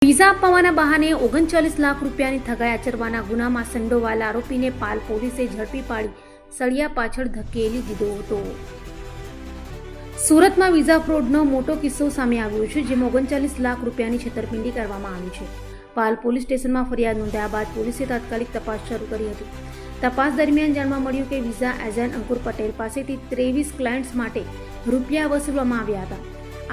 Visa અપાવવાના બહાને 39 લાખ રૂપિયાની ઠગાઈ આચરવાના ગુનામાં સંડોવાયેલા આરોપીને પાલ પોલીસે ઝડપી પાડી સળિયા પાછળ ધકેલી દીધો હતો। સુરતમાં વિઝા ફ્રોડનો મોટો કિસ્સો સામે આવ્યો છે, જેમાં 39 લાખ રૂપિયાની છેતરપિંડી કરવામાં આવી છે। પાલ પોલીસ સ્ટેશનમાં ફરિયાદ નોંધાયા બાદ પોલીસે તાત્કાલિક તપાસ શરૂ કરી હતી। તપાસ દરમિયાન જાણવા મળ્યું કે વિઝા એજન્ટ અંકુર પટેલ પાસેથી 23 ક્લાયન્ટ્સ માટે રૂપિયા વસૂલવામાં આવ્યા હતા।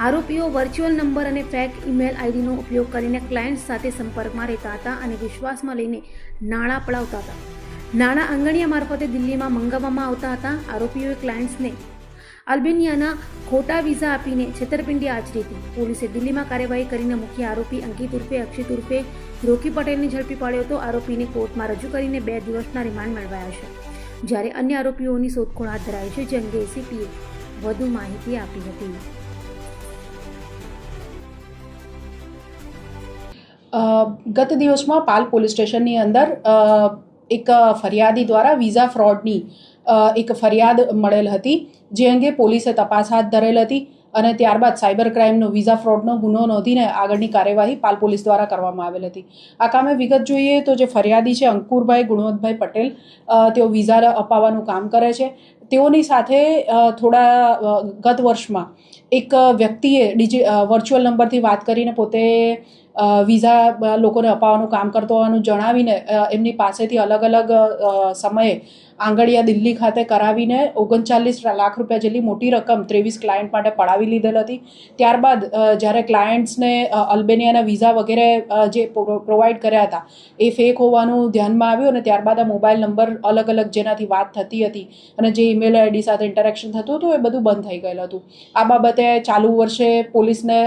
આરોપીઓ વર્ચ્યુઅલ નંબર અને ફેક ઈમેલ આઈડીનો ઉપયોગ કરીને ક્લાયન્ટ સાથે સંપર્કમાં રહેતા હતા અને વિશ્વાસમાં લઈને નાણાં પડાવતા હતા। નાણાં આંગણિયા મારફતે દિલ્હીમાં મંગાવવામાં આવતા હતા। આરોપીઓએ ક્લાયન્ટ્સને અલ્બેનિયાના ખોટા વિઝા આપીને છેતરપિંડી આચરી હતી। પોલીસે દિલ્હીમાં કાર્યવાહી કરીને મુખ્ય આરોપી અંકિત ઉર્ફે અક્ષિત ઉર્ફે રોકી પટેલને ઝડપી પાડ્યો હતો। આરોપીને કોર્ટમાં રજૂ કરીને 2 દિવસના રિમાન્ડ મેળવાયા છે, જ્યારે અન્ય આરોપીઓની શોધખોળ હાથ ધરાઈ છે, જે અંગે એસીપીએ વધુ માહિતી આપી હતી। ગત દિવસમાં પાલ પોલીસ સ્ટેશનની અંદર એક ફરિયાદી દ્વારા વિઝા ફ્રોડની એક ફરિયાદ મળેલ હતી, જે અંગે પોલીસે તપાસ હાથ ધરેલ હતી અને ત્યારબાદ સાયબર ક્રાઇમનો વિઝા ફ્રોડનો ગુનો નોંધીને આગળની કાર્યવાહી પાલ પોલીસ દ્વારા કરવામાં આવેલ હતી। આ કામે વિગત જોઈએ તો જે ફરિયાદી છે અંકુરભાઈ ગુણવંતભાઈ પટેલ, તેઓ વિઝા અપાવવાનું કામ કરે છે। તેઓની સાથે થોડા ગત વર્ષમાં એક વ્યક્તિએ વર્ચ્યુઅલ નંબરથી વાત કરીને પોતે વિઝા લોકોને અપાવવાનું કામ કરતો હોવાનું જણાવીને એમની પાસેથી અલગ અલગ સમયે આંગળિયા દિલ્હી ખાતે કરાવીને 39 લાખ રૂપિયા જેટલી મોટી રકમ 23 ક્લાયન્ટ માટે પડાવી લીધેલ હતી। ત્યારબાદ જ્યારે ક્લાયન્ટ્સને અલ્બેનિયાના વિઝા વગેરે જે પ્રોવાઈડ કર્યા હતા એ ફેક હોવાનું ધ્યાનમાં આવ્યું અને ત્યારબાદ આ મોબાઈલ નંબર અલગ અલગ જેનાથી વાત થતી હતી અને જે ઈમેલ આઈડી સાથે ઇન્ટરેક્શન થતું હતું એ બધું બંધ થઈ ગયેલું હતું। આ બાબતે ચાલુ વર્ષે પોલીસને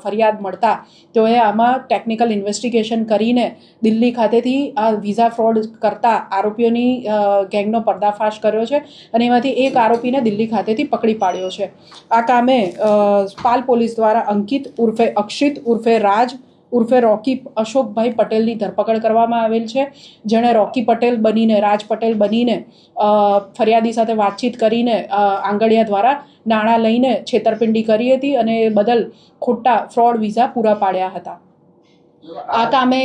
ફરિયાદ મળતા તેઓએ આમાં ટેકનિકલ ઇન્વેસ્ટિગેશન કરીને દિલ્હી ખાતેથી આ વિઝા ફ્રોડ કરતા આરોપીઓની ગેંગનો પર્દાફાશ કર્યો છે અને એમાંથી એક આરોપીને દિલ્હી ખાતેથી પકડી પાડ્યો છે। આ કામે પાલ પોલીસ દ્વારા અંકિત ઉર્ફે અક્ષિત ઉર્ફે રાજ ઉર્ફે રોકી અશોકભાઈ પટેલની ધરપકડ કરવામાં આવેલ છે, જેણે રોકી પટેલ બનીને રાજ પટેલ બનીને ફરિયાદી સાથે વાતચીત કરીને આંગળિયા દ્વારા નાણાં લઈને છેતરપિંડી કરી હતી અને એ બદલ ખોટા ફ્રોડ વિઝા પૂરા પાડ્યા હતા। આ કામે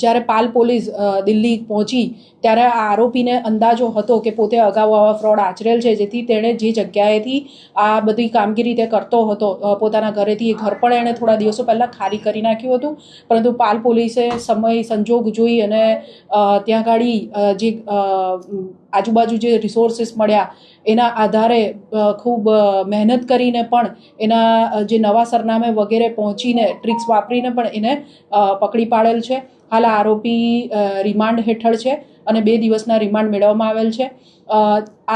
જ્યારે પાલ પોલીસ દિલ્હી પહોંચી ત્યારે આ આરોપીને અંદાજો હતો કે પોતે અગાઉ આવા ફ્રોડ આચરેલ છે, જેથી તેણે જે જગ્યાએથી આ બધી કામગીરી તે કરતો હતો પોતાના ઘરેથી, એ ઘર પણ એણે થોડા દિવસો પહેલાં ખાલી કરી નાખ્યું હતું, પરંતુ પાલ પોલીસે સમય સંજોગ જોઈ અને ત્યાં ગાડી જે આજુબાજુ જે રિસોર્સિસ મળ્યા એના આધારે ખૂબ મહેનત કરીને પણ એના જે નવા સરનામે વગેરે પહોંચીને ટ્રિક્સ વાપરીને પણ એને પકડી પાડેલ છે। હાલ આરોપી રિમાન્ડ હેઠળ છે અને 2 દિવસના રિમાન્ડ મેળવવામાં આવેલ છે।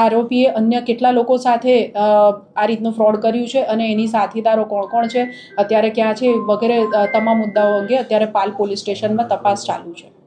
આરોપીએ અન્ય કેટલા લોકો સાથે આ રીતનું ફ્રોડ કર્યું છે અને એની સાથીદારો કોણ કોણ છે, અત્યારે ક્યાં છે વગેરે તમામ મુદ્દાઓ અંગે અત્યારે પાલ પોલીસ સ્ટેશનમાં તપાસ ચાલુ છે।